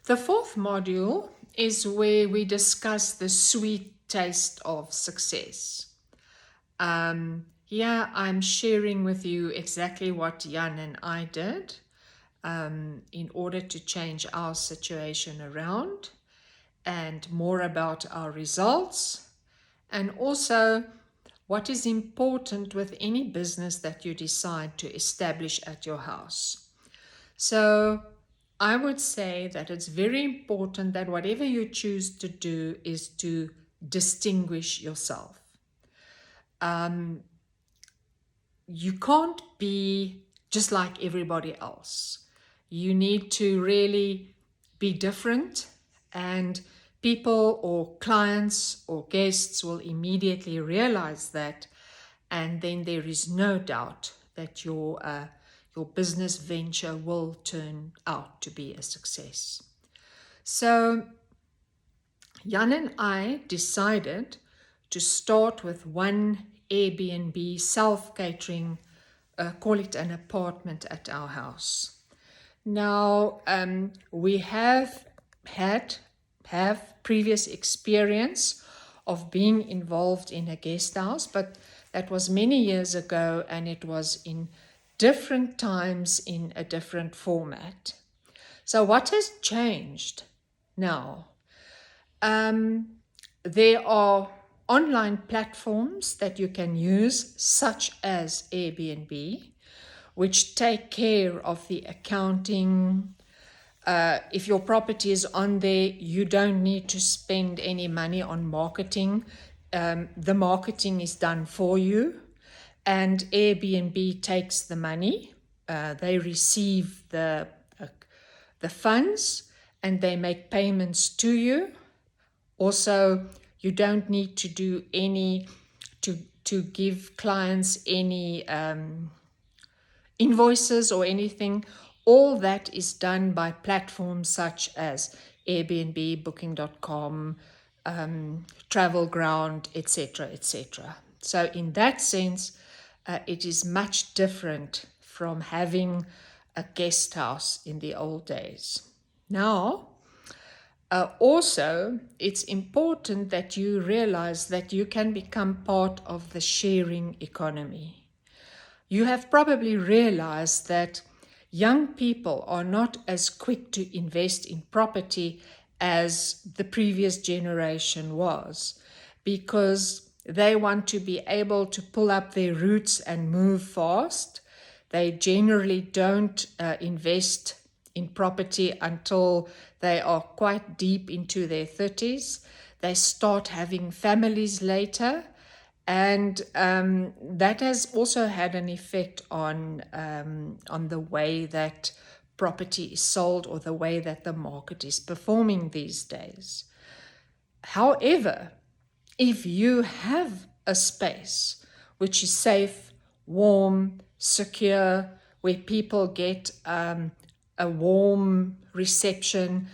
The fourth module is where we discuss the sweet taste of success. Here I'm sharing with you exactly what Jan and I did in order to change our situation around, and more about our results, and also what is important with any business that you decide to establish at your house. So I would say that it's very important that whatever you choose to do is to distinguish yourself. You can't be just like everybody else. You need to really be different, and people or clients or guests will immediately realize that, and then there is no doubt that your business venture will turn out to be a success. So Jan and I decided to start with one Airbnb self-catering, call it an apartment at our house. Now, we have previous experience of being involved in a guest house, but that was many years ago, and it was in different times in a different format. So what has changed now? There are online platforms that you can use, such as Airbnb, which take care of the accounting. If your property is on there, you don't need to spend any money on marketing. The marketing is done for you, and Airbnb takes the money. They receive the funds, and they make payments to you. Also, you don't need to do any to give clients any invoices or anything. All that is done by platforms such as Airbnb, Booking.com, Travelground, etc., etc. So in that sense, it is much different from having a guest house in the old days. Now, also, it's important that you realize that you can become part of the sharing economy. You have probably realized that young people are not as quick to invest in property as the previous generation was, because they want to be able to pull up their roots and move fast. They generally don't invest in property until they are quite deep into their 30s. They start having families later, and that has also had an effect on the way that property is sold, or the way that the market is performing these days. However, if you have a space which is safe, warm, secure, where people get a warm reception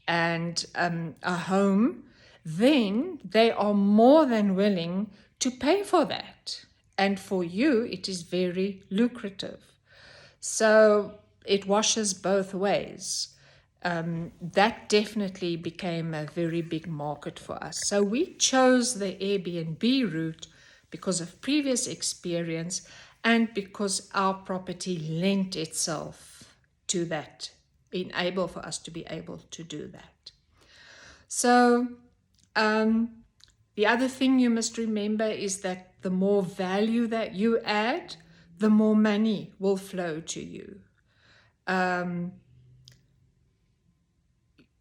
and a home, then they are more than willing to pay for that. And for you, it is very lucrative. So it washes both ways. That definitely became a very big market for us. So we chose the Airbnb route because of previous experience, and because our property lent itself to that, enable for us to be able to do that. So the other thing you must remember is that the more value that you add, the more money will flow to you.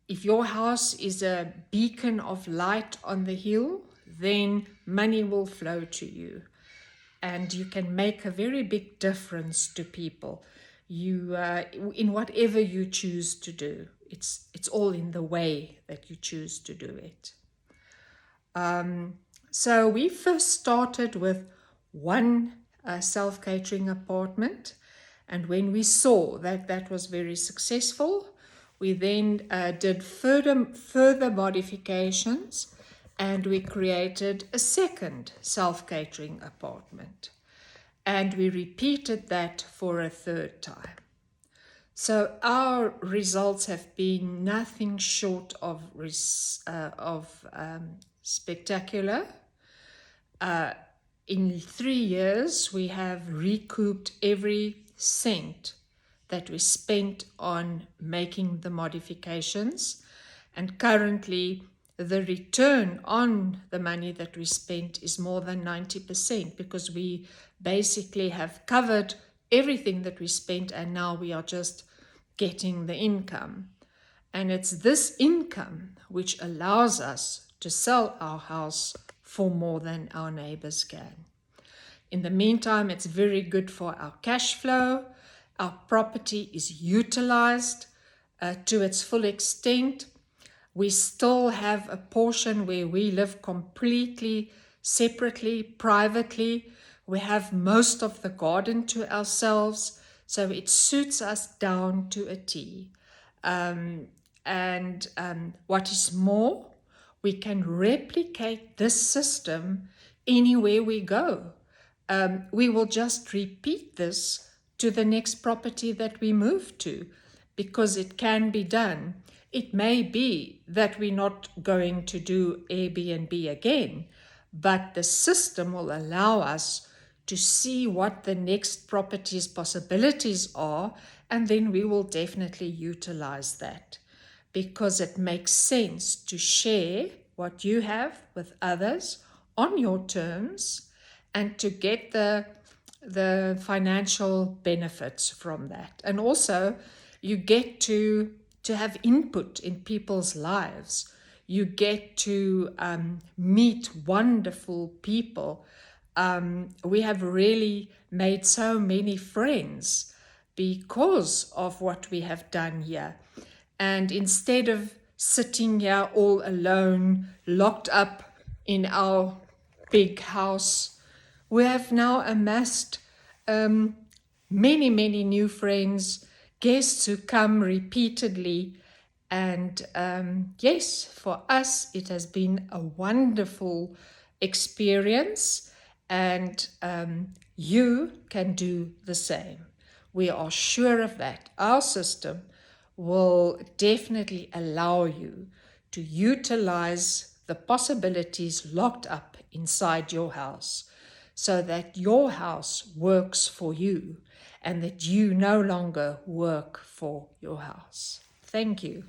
If your house is a beacon of light on the hill, then money will flow to you, and you can make a very big difference to people. You, in whatever you choose to do, it's all in the way that you choose to do it. So we first started with one self-catering apartment, and when we saw that that was very successful, we then did further modifications, and we created a second self-catering apartment, and we repeated that for a third time. So our results have been nothing short of spectacular. In 3 years, we have recouped every cent that we spent on making the modifications. And currently, the return on the money that we spent is more than 90% because we basically have covered everything that we spent and now we are just getting the income. And it's this income which allows us to sell our house for more than our neighbors can. In the meantime, it's very good for our cash flow. Our property is utilized to its full extent. We still have a portion where we live completely separately, privately. We have most of the garden to ourselves, so it suits us down to a T. What is more, we can replicate this system anywhere we go. We will just repeat this to the next property that we move to because it can be done. It may be that we're not going to do Airbnb again, but the system will allow us to see what the next property's possibilities are, and then we will definitely utilize that because it makes sense to share what you have with others on your terms and to get the financial benefits from that. And also, you get to have input in people's lives. You get to meet wonderful people. We have really made so many friends because of what we have done here. And instead of sitting here all alone, locked up in our big house, we have now amassed many, many new friends, guests who come repeatedly. And yes, for us, it has been a wonderful experience, and you can do the same. We are sure of that. Our system will definitely allow you to utilize the possibilities locked up inside your house so that your house works for you and that you no longer work for your house. Thank you.